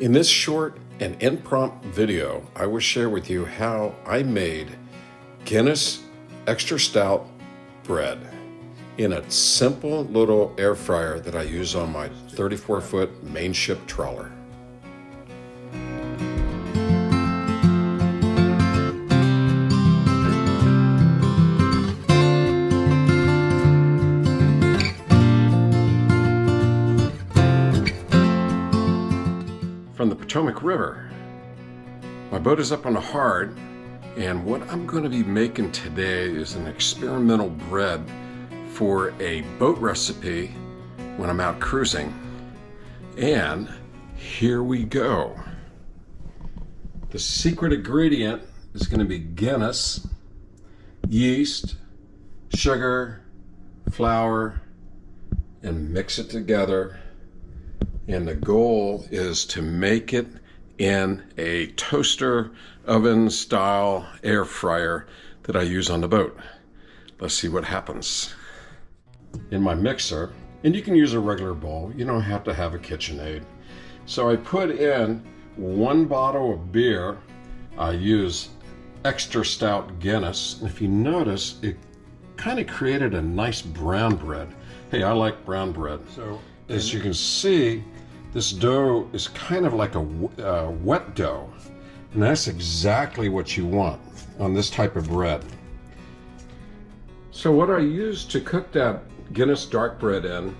In this short and impromptu video, I will share with you how I made Guinness extra stout bread in a simple little air fryer that I use on my 34-foot main ship trawler. From the Potomac River. My boat is up on the hard, and what I'm going to be making today is an experimental bread for a boat recipe when I'm out cruising. And here we go. The secret ingredient is going to be Guinness, yeast, sugar, flour, and mix it together. And the goal is to make it in a toaster oven style air fryer that I use on the boat. Let's see what happens. In my mixer, and you can use a regular bowl, you don't have to have a KitchenAid. So I put in 1 bottle of beer. I use extra stout Guinness. And if you notice, it kind of created a nice brown bread. Hey, I like brown bread. So as you can see, this dough is kind of like a wet dough, and that's exactly what you want on this type of bread. So what I used to cook that Guinness dark bread in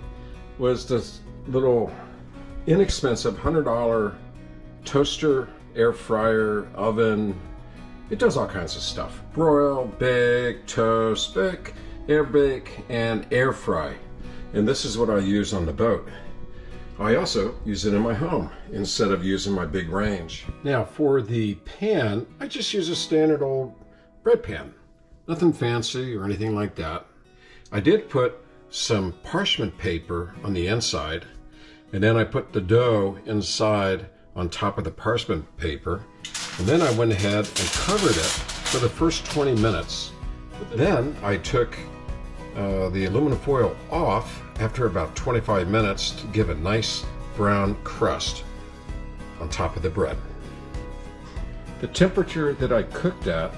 was this little inexpensive $100 toaster, air fryer, oven. It does all kinds of stuff. Broil, bake, toast, bake, air bake, and air fry. And this is what I use on the boat. I also use it in my home instead of using my big range. Now for the pan, I just use a standard old bread pan. Nothing fancy or anything like that. I did put some parchment paper on the inside, and then I put the dough inside on top of the parchment paper, and then I went ahead and covered it for the first 20 minutes. Then I took the aluminum foil off after about 25 minutes to give a nice brown crust on top of the bread. The temperature that I cooked at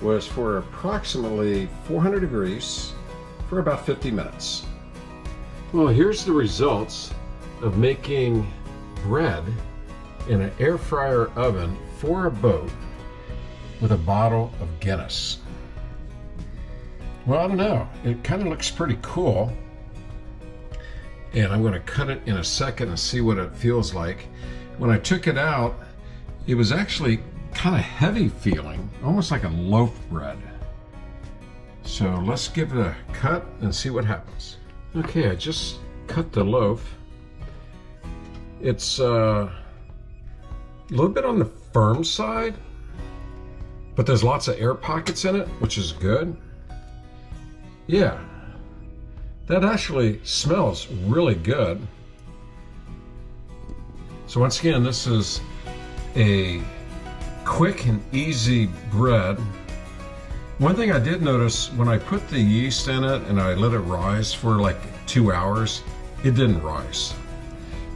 was for approximately 400 degrees for about 50 minutes. Well, here's the results of making bread in an air fryer oven for a boat with a bottle of Guinness. Well, I don't know. It kind of looks pretty cool. And I'm going to cut it in a second and see what it feels like. When I took it out, it was actually kind of heavy feeling, almost like a loaf bread. So let's give it a cut and see what happens. Okay, I just cut the loaf. It's a little bit on the firm side, but there's lots of air pockets in it, which is good. Yeah. That actually smells really good. So once again, this is a quick and easy bread. One thing I did notice when I put the yeast in it and I let it rise for like 2 hours, it didn't rise.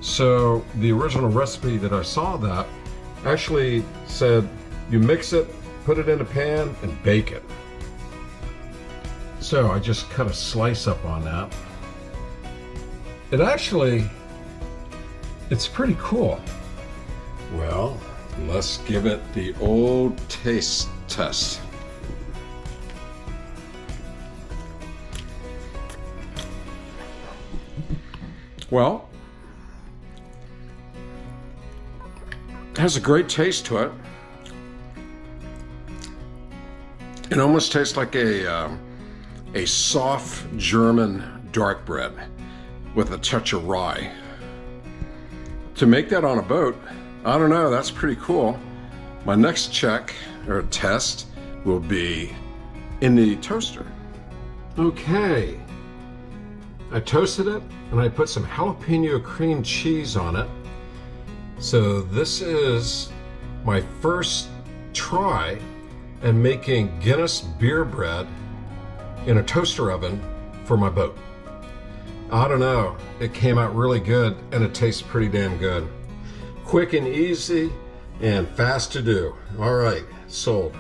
So the original recipe that I saw that actually said you mix it, put it in a pan, and bake it. So I just cut a slice up on that. It's pretty cool. Well, let's give it the old taste test. Well, it has a great taste to it. It almost tastes like a soft German dark bread with a touch of rye. To make that on a boat, I don't know, that's pretty cool. My next check or test will be in the toaster. Okay, I toasted it and I put some jalapeno cream cheese on it. So this is my first try at making Guinness beer bread in a toaster oven for my boat. I don't know, it came out really good and it tastes pretty damn good. Quick and easy and fast to do. All right, sold.